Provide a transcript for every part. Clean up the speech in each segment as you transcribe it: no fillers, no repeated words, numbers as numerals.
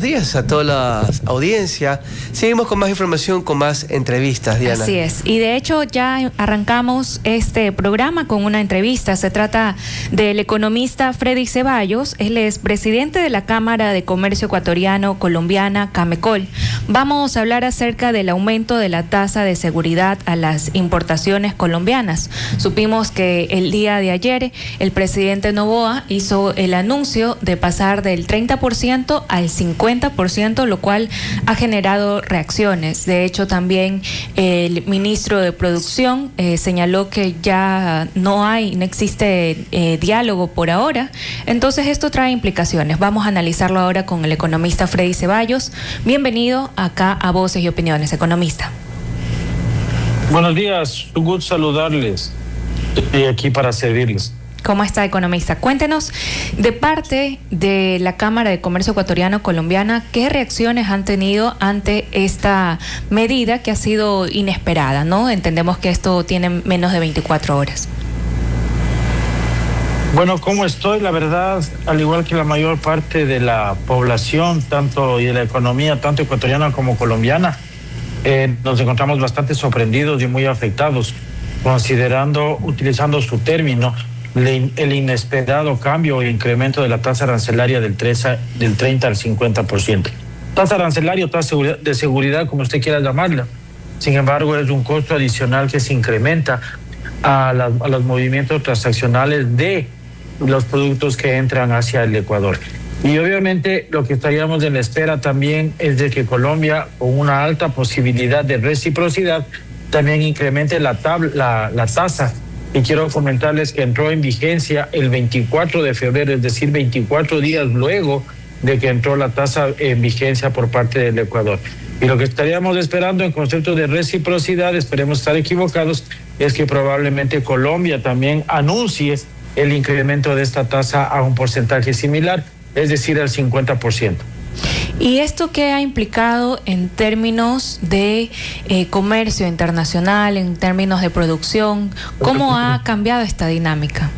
Días a toda la audiencia. Seguimos con más información, con más entrevistas, Diana. Así es, y de hecho ya arrancamos este programa con una entrevista. Se trata del economista Freddy Ceballos. Él es presidente de la Cámara de Comercio Ecuatoriano Colombiana, Camecol. Vamos a hablar acerca del aumento de la tasa de seguridad a las importaciones colombianas. Supimos que el día de ayer el presidente Noboa hizo el anuncio de pasar del 30% al 50%, lo cual ha generado reacciones. De hecho, también el ministro de Producción señaló que ya no existe diálogo por ahora. Entonces esto trae implicaciones. Vamos a analizarlo ahora con el economista Freddy Ceballos. Bienvenido acá a Voces y Opiniones, economista. Buenos días, un gusto saludarles. Estoy aquí para servirles. ¿Cómo está, economista? Cuéntenos, de parte de la Cámara de Comercio Ecuatoriano Colombiana, ¿qué reacciones han tenido ante esta medida que ha sido inesperada, ¿no? Entendemos que esto tiene menos de 24 horas. Bueno, ¿cómo estoy? La verdad, al igual que la mayor parte de la población, tanto y de la economía, tanto ecuatoriana como colombiana, nos encontramos bastante sorprendidos y muy afectados, utilizando su término, el inesperado cambio e incremento de la tasa arancelaria del 30 al 50%. Tasa arancelaria o tasa de seguridad, como usted quiera llamarla. Sin embargo, es un costo adicional que se incrementa a los movimientos transaccionales de los productos que entran hacia el Ecuador. Y obviamente lo que estaríamos en espera también es de que Colombia, con una alta posibilidad de reciprocidad, también incremente la tasa. Y quiero comentarles que entró en vigencia el 24 de febrero, es decir, 24 días luego de que entró la tasa en vigencia por parte del Ecuador. Y lo que estaríamos esperando en concepto de reciprocidad, esperemos estar equivocados, es que probablemente Colombia también anuncie el incremento de esta tasa a un porcentaje similar, es decir, al 50%. ¿Y esto qué ha implicado en términos de comercio internacional, en términos de producción? ¿Cómo ha cambiado esta dinámica?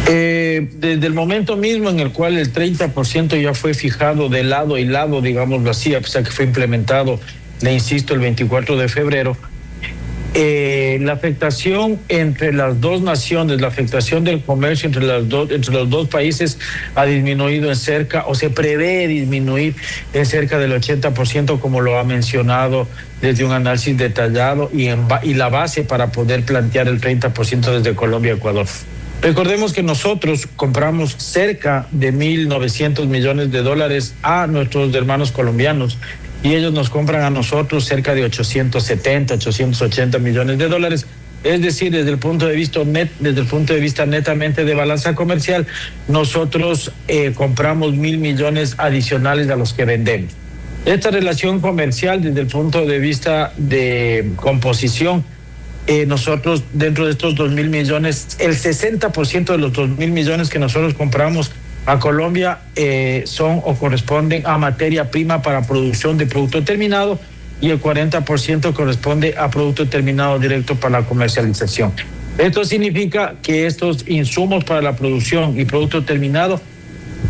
Desde el momento mismo en el cual el 30% ya fue fijado de lado y lado, digámoslo así, a pesar que fue implementado, le insisto, el 24 de febrero, la afectación entre las dos naciones, la afectación del comercio entre los dos países ha disminuido en cerca, o se prevé disminuir en cerca del 80%, como lo ha mencionado desde un análisis detallado y la base para poder plantear el 30% desde Colombia a Ecuador. Recordemos que nosotros compramos cerca de 1.900 millones de dólares a nuestros hermanos colombianos, y ellos nos compran a nosotros cerca de 870, 880 millones de dólares. Es decir, desde el punto de vista netamente de balanza comercial, nosotros compramos 1.000 millones adicionales a los que vendemos. Esta relación comercial, desde el punto de vista de composición, nosotros dentro de estos 2.000 millones, el 60% de los 2.000 millones que nosotros compramos a Colombia son o corresponden a materia prima para producción de producto terminado, y el 40% corresponde a producto terminado directo para la comercialización. Esto significa que estos insumos para la producción y producto terminado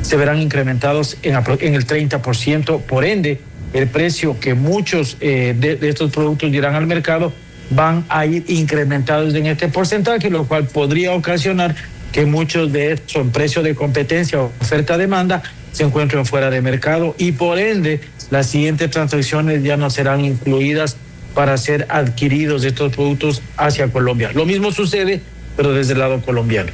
se verán incrementados en el 30%. Por ende, el precio que muchos de estos productos dirán al mercado van a ir incrementados en este porcentaje, lo cual podría ocasionar que muchos de estos son precios de competencia o oferta-demanda se encuentren fuera de mercado, y por ende las siguientes transacciones ya no serán incluidas para ser adquiridos estos productos hacia Colombia. Lo mismo sucede, pero desde el lado colombiano.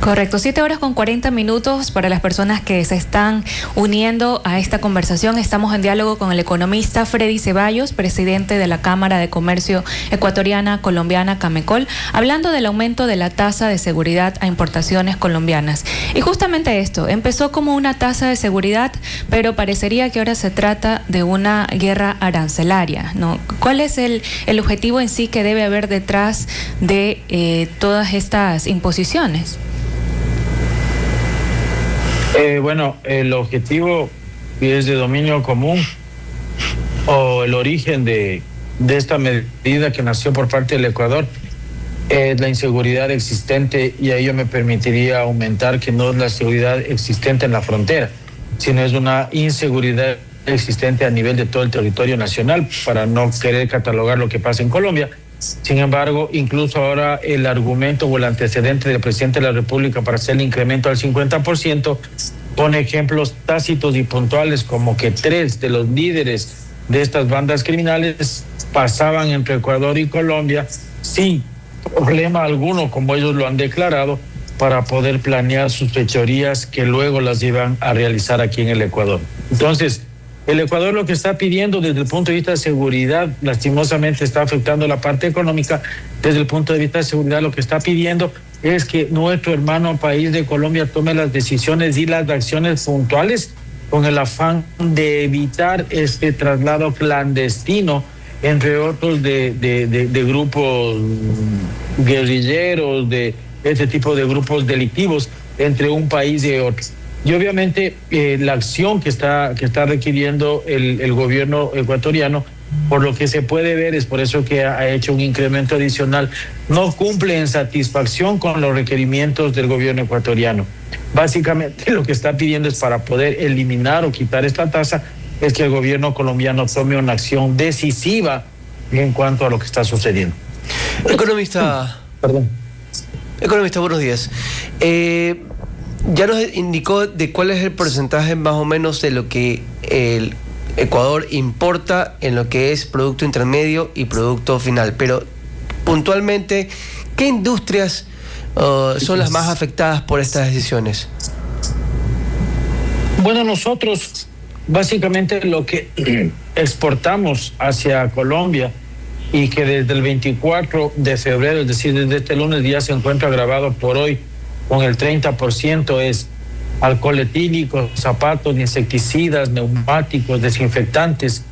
Correcto, 7:40 para las personas que se están uniendo a esta conversación. Estamos en diálogo con el economista Freddy Ceballos, presidente de la Cámara de Comercio Ecuatoriana Colombiana, Camecol, hablando del aumento de la tasa de seguridad a importaciones colombianas. Y justamente esto, empezó como una tasa de seguridad, pero parecería que ahora se trata de una guerra arancelaria, ¿no? ¿Cuál es el objetivo en sí que debe haber detrás de todas estas imposiciones? Bueno, el objetivo es de dominio común, o el origen de esta medida que nació por parte del Ecuador es la inseguridad existente, y a ello me permitiría aumentar que no es la seguridad existente en la frontera, sino es una inseguridad existente a nivel de todo el territorio nacional, para no querer catalogar lo que pasa en Colombia. Sin embargo, incluso ahora el argumento o el antecedente del presidente de la República para hacer el incremento al 50% pone ejemplos tácitos y puntuales, como que 3 de los líderes de estas bandas criminales pasaban entre Ecuador y Colombia sin problema alguno, como ellos lo han declarado, para poder planear sus fechorías que luego las iban a realizar aquí en el Ecuador. Entonces, el Ecuador lo que está pidiendo desde el punto de vista de seguridad, lastimosamente está afectando la parte económica. Desde el punto de vista de seguridad, lo que está pidiendo es que nuestro hermano país de Colombia tome las decisiones y las acciones puntuales con el afán de evitar este traslado clandestino, entre otros de grupos guerrilleros, de este tipo de grupos delictivos entre un país y otro. Y obviamente la acción que está requiriendo el gobierno ecuatoriano, por lo que se puede ver, es por eso que ha hecho un incremento adicional, no cumple en satisfacción con los requerimientos del gobierno ecuatoriano. Básicamente lo que está pidiendo es, para poder eliminar o quitar esta tasa, es que el gobierno colombiano tome una acción decisiva en cuanto a lo que está sucediendo. Economista, buenos días. Ya nos indicó de cuál es el porcentaje más o menos de lo que el Ecuador importa en lo que es producto intermedio y producto final, pero puntualmente, ¿qué industrias son las más afectadas por estas decisiones? Bueno, nosotros básicamente lo que exportamos hacia Colombia, y que desde el 24 de febrero, es decir, desde este lunes ya se encuentra agravado por hoy con el 30%, es alcohol etílico, zapatos, insecticidas, neumáticos, desinfectantes,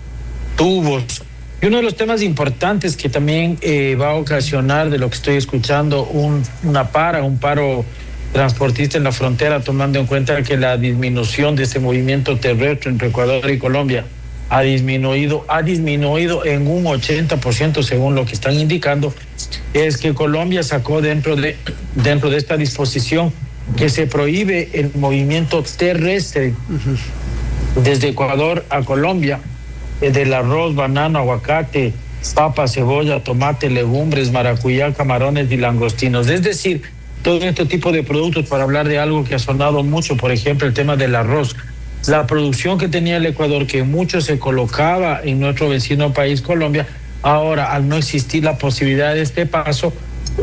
tubos. Y uno de los temas importantes que también va a ocasionar, de lo que estoy escuchando, un paro transportista en la frontera, tomando en cuenta que la disminución de este movimiento terrestre entre Ecuador y Colombia ha disminuido en un 80%, según lo que están indicando, es que Colombia sacó dentro de esta disposición que se prohíbe el movimiento terrestre desde Ecuador a Colombia, del arroz, banano, aguacate, papa, cebolla, tomate, legumbres, maracuyá, camarones y langostinos. Es decir, todo este tipo de productos, para hablar de algo que ha sonado mucho, por ejemplo, el tema del arroz. La producción que tenía el Ecuador, que mucho se colocaba en nuestro vecino país, Colombia, ahora, al no existir la posibilidad de este paso,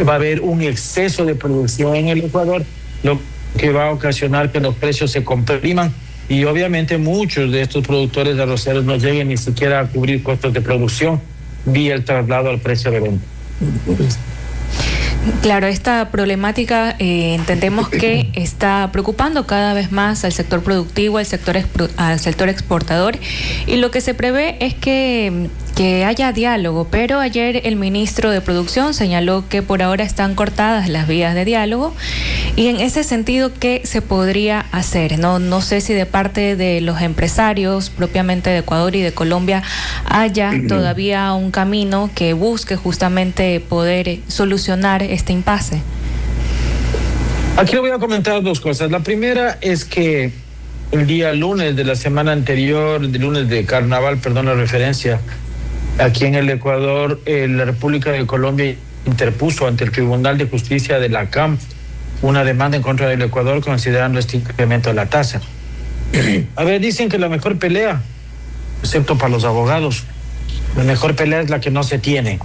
va a haber un exceso de producción en el Ecuador, lo que va a ocasionar que los precios se compriman, y obviamente muchos de estos productores de arroceros no lleguen ni siquiera a cubrir costos de producción vía el traslado al precio de venta. Claro, esta problemática entendemos que está preocupando cada vez más al sector productivo, al sector exportador, y lo que se prevé es que haya diálogo, pero ayer el ministro de Producción señaló que por ahora están cortadas las vías de diálogo, y en ese sentido, ¿qué se podría hacer? No sé si de parte de los empresarios propiamente de Ecuador y de Colombia haya todavía un camino que busque justamente poder solucionar este impasse. Aquí le voy a comentar dos cosas. La primera es que el día lunes de la semana anterior, el lunes de carnaval, perdón la referencia, aquí en el Ecuador, la República de Colombia interpuso ante el Tribunal de Justicia de la CAM una demanda en contra del Ecuador, considerando este incremento de la tasa. A ver, dicen que la mejor pelea, excepto para los abogados, la mejor pelea es la que no se tiene.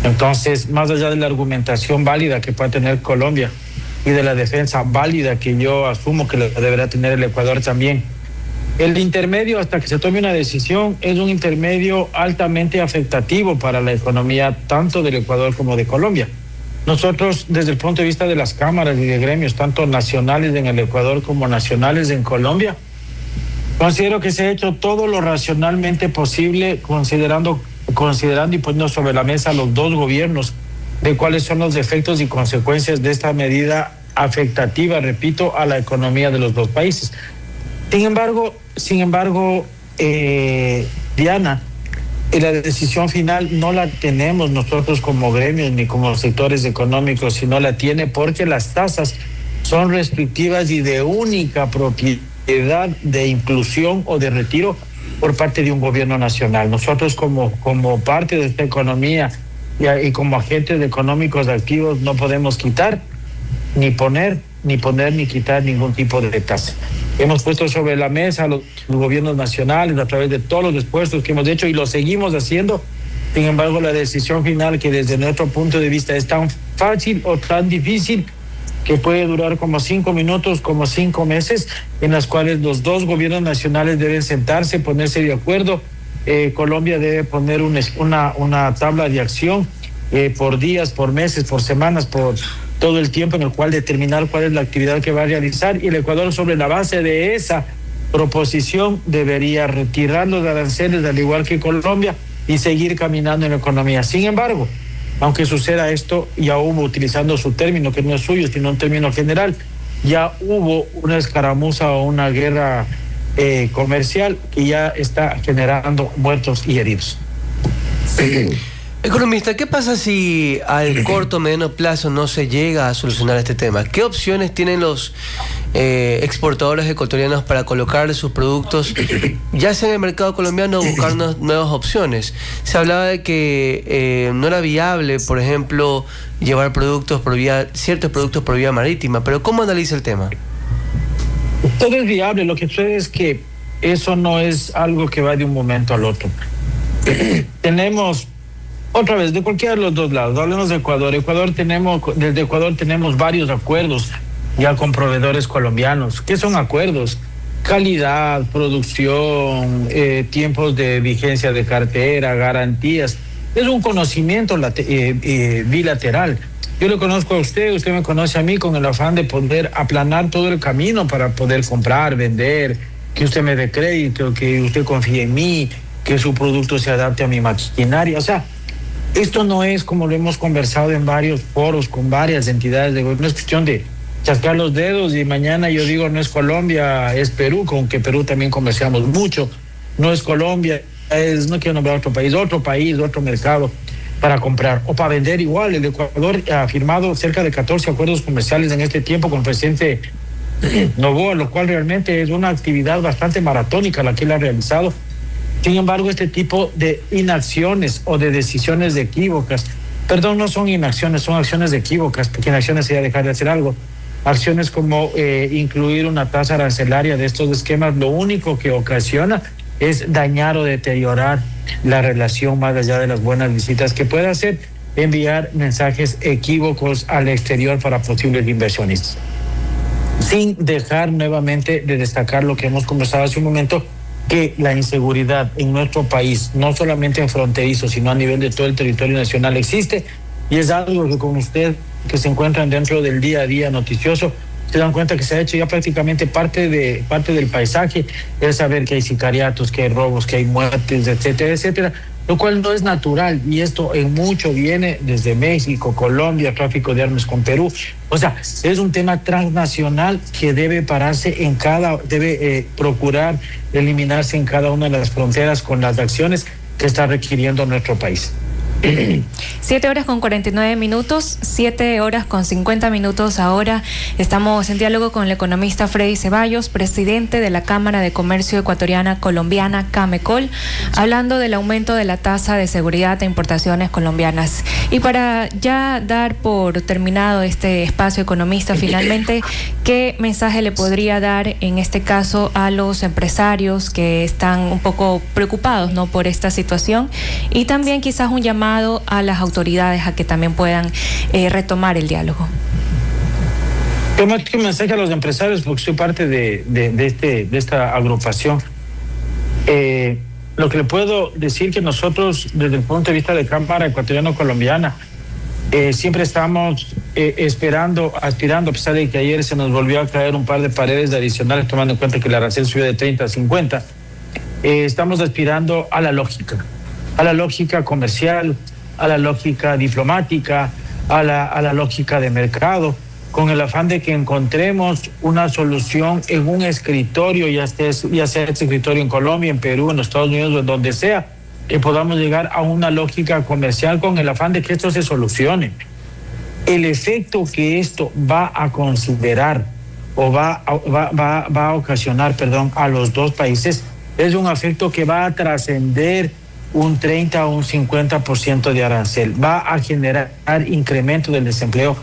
Entonces, más allá de la argumentación válida que pueda tener Colombia y de la defensa válida que yo asumo que deberá tener el Ecuador también, el intermedio hasta que se tome una decisión es un intermedio altamente afectativo para la economía tanto del Ecuador como de Colombia. Nosotros, desde el punto de vista de las cámaras y de gremios, tanto nacionales en el Ecuador como nacionales en Colombia, considero que se ha hecho todo lo racionalmente posible, considerando y poniendo sobre la mesa a los dos gobiernos de cuáles son los efectos y consecuencias de esta medida afectativa, repito, a la economía de los dos países. Sin embargo, Diana, la decisión final no la tenemos nosotros como gremios ni como sectores económicos, sino la tiene porque las tasas son restrictivas y de única propiedad obligatoriedad de inclusión o de retiro por parte de un gobierno nacional. Nosotros como parte de esta economía y como agentes económicos activos no podemos quitar, ni poner, ni quitar ningún tipo de tasa. Hemos puesto sobre la mesa a los gobiernos nacionales a través de todos los esfuerzos que hemos hecho y lo seguimos haciendo. Sin embargo, la decisión final, que desde nuestro punto de vista es tan fácil o tan difícil, que puede durar como 5 minutos, como 5 meses, en las cuales los dos gobiernos nacionales deben sentarse, ponerse de acuerdo. Colombia debe poner una tabla de acción por días, por meses, por semanas, por todo el tiempo, en el cual determinar cuál es la actividad que va a realizar, y el Ecuador, sobre la base de esa proposición, debería retirar los aranceles, al igual que Colombia, y seguir caminando en la economía. Sin embargo, aunque suceda esto, ya hubo, utilizando su término, que no es suyo, sino un término general, ya hubo una escaramuza o una guerra comercial que ya está generando muertos y heridos. Economista, ¿qué pasa si al corto o mediano plazo no se llega a solucionar este tema? ¿Qué opciones tienen los exportadores ecuatorianos para colocar sus productos, ya sea en el mercado colombiano, o buscar nuevas opciones? Se hablaba de que no era viable, por ejemplo, llevar ciertos productos por vía marítima, pero ¿cómo analiza el tema? Todo es viable, lo que sucede es que eso no es algo que va de un momento al otro. Tenemos, otra vez, de cualquiera de los dos lados, hablemos de Ecuador. Desde Ecuador tenemos varios acuerdos ya con proveedores colombianos. ¿Qué son acuerdos? Calidad, producción, tiempos de vigencia de cartera, garantías. Es un conocimiento bilateral. Yo le conozco a usted me conoce a mí, con el afán de poder aplanar todo el camino para poder comprar, vender, que usted me dé crédito, que usted confíe en mí, que su producto se adapte a mi maquinaria. O sea, esto no es, como lo hemos conversado en varios foros con varias entidades de gobierno, no es cuestión de chascar los dedos y mañana yo digo no es Colombia, es Perú, con que Perú también comerciamos mucho, no es Colombia, no quiero nombrar otro país, otro mercado para comprar o para vender igual. El Ecuador ha firmado cerca de 14 acuerdos comerciales en este tiempo con el presidente Noboa, lo cual realmente es una actividad bastante maratónica la que él ha realizado. Sin embargo, este tipo de inacciones o de decisiones equívocas, no son inacciones, son acciones equívocas, porque inacciones sería dejar de hacer algo. Acciones como incluir una tasa arancelaria de estos esquemas, lo único que ocasiona es dañar o deteriorar la relación, más allá de las buenas visitas que pueda hacer, enviar mensajes equívocos al exterior para posibles inversionistas. Sin dejar nuevamente de destacar lo que hemos conversado hace un momento, que la inseguridad en nuestro país, no solamente en fronterizo, sino a nivel de todo el territorio nacional, existe, y es algo que con usted, que se encuentran dentro del día a día noticioso, se dan cuenta que se ha hecho ya prácticamente parte del paisaje, el saber que hay sicariatos, que hay robos, que hay muertes, etcétera, etcétera, lo cual no es natural, y esto en mucho viene desde México, Colombia, tráfico de armas con Perú. O sea, es un tema transnacional que debe pararse debe procurar eliminarse en cada una de las fronteras con las acciones que está requiriendo nuestro país. 7 horas con 49 minutos, 7 horas con 50 minutos ahora. Estamos en diálogo con el economista Freddy Ceballos, presidente de la Cámara de Comercio Ecuatoriana Colombiana, CAMECOL, hablando del aumento de la tasa de seguridad de importaciones colombianas. Y para ya dar por terminado este espacio economista, finalmente, ¿qué mensaje le podría dar en este caso a los empresarios que están un poco preocupados, ¿no?, por esta situación? Y también quizás un llamado a las autoridades a que también puedan retomar el diálogo. Yo más que un mensaje a los empresarios, porque soy parte de esta agrupación. Lo que le puedo decir, que nosotros, desde el punto de vista de Cámara Ecuatoriano-Colombiana, siempre estamos aspirando, a pesar de que ayer se nos volvió a caer un par de paredes adicionales, tomando en cuenta que el arancel subió de 30 a 50, estamos aspirando a la lógica comercial, a la lógica diplomática, a la lógica de mercado, con el afán de que encontremos una solución en un escritorio, ya sea este escritorio en Colombia, en Perú, en los Estados Unidos o en donde sea, que podamos llegar a una lógica comercial con el afán de que esto se solucione. El efecto que esto va a considerar o va a ocasionar, a los dos países, es un efecto que va a trascender un 30 o un 50% de arancel. Va a generar incremento del desempleo,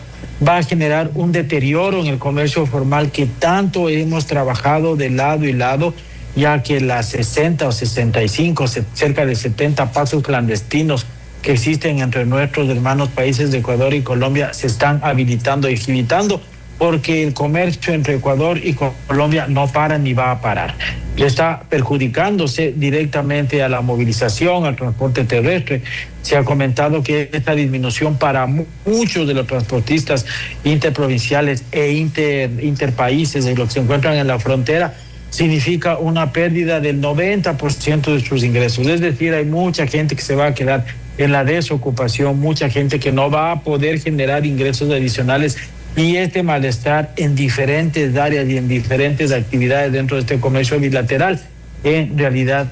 va a generar un deterioro en el comercio formal que tanto hemos trabajado de lado y lado, ya que las 60 o 65, cerca de 70 pasos clandestinos que existen entre nuestros hermanos países de Ecuador y Colombia se están habilitando y agilitando, porque el comercio entre Ecuador y Colombia no para ni va a parar. Le está perjudicándose directamente a la movilización, al transporte terrestre. Se ha comentado que esta disminución para muchos de los transportistas interprovinciales e interpaíses de los que se encuentran en la frontera significa una pérdida del 90% de sus ingresos. Es decir, hay mucha gente que se va a quedar en la desocupación, mucha gente que no va a poder generar ingresos adicionales, y este malestar en diferentes áreas y en diferentes actividades dentro de este comercio bilateral en realidad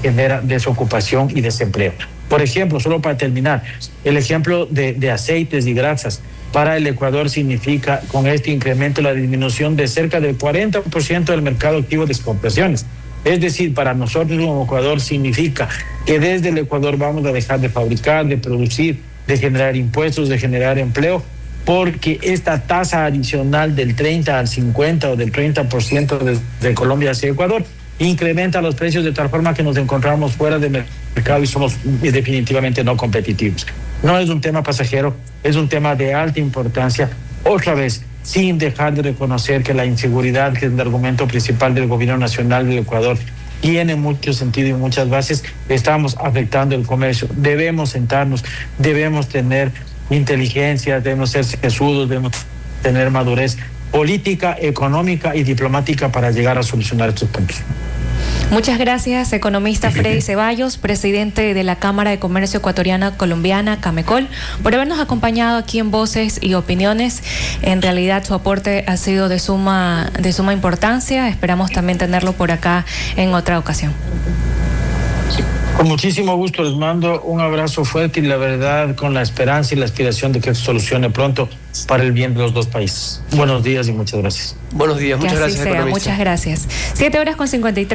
genera desocupación y desempleo. Por ejemplo, solo para terminar, el ejemplo de aceites y grasas para el Ecuador significa con este incremento la disminución de cerca del 40% del mercado activo de exportaciones. Es decir, para nosotros como Ecuador significa que desde el Ecuador vamos a dejar de fabricar, de producir, de generar impuestos, de generar empleo, porque esta tasa adicional del 30 al 50 o del 30% de Colombia hacia Ecuador incrementa los precios de tal forma que nos encontramos fuera de mercado y somos definitivamente no competitivos. No es un tema pasajero, es un tema de alta importancia. Otra vez, sin dejar de reconocer que la inseguridad, que es el argumento principal del gobierno nacional del Ecuador, tiene mucho sentido y muchas bases, estamos afectando el comercio. Debemos sentarnos, debemos tener inteligencia, debemos ser sesudos, debemos tener madurez política, económica y diplomática para llegar a solucionar estos puntos. Muchas gracias, economista Freddy Ceballos, presidente de la Cámara de Comercio Ecuatoriana Colombiana, Camecol, por habernos acompañado aquí en Voces y Opiniones. En realidad su aporte ha sido de suma importancia. Esperamos también tenerlo por acá en otra ocasión. Con muchísimo gusto les mando un abrazo fuerte y la verdad con la esperanza y la aspiración de que se solucione pronto para el bien de los dos países. Buenos días y muchas gracias. Buenos días, muchas gracias, economista. Muchas gracias. 7:53.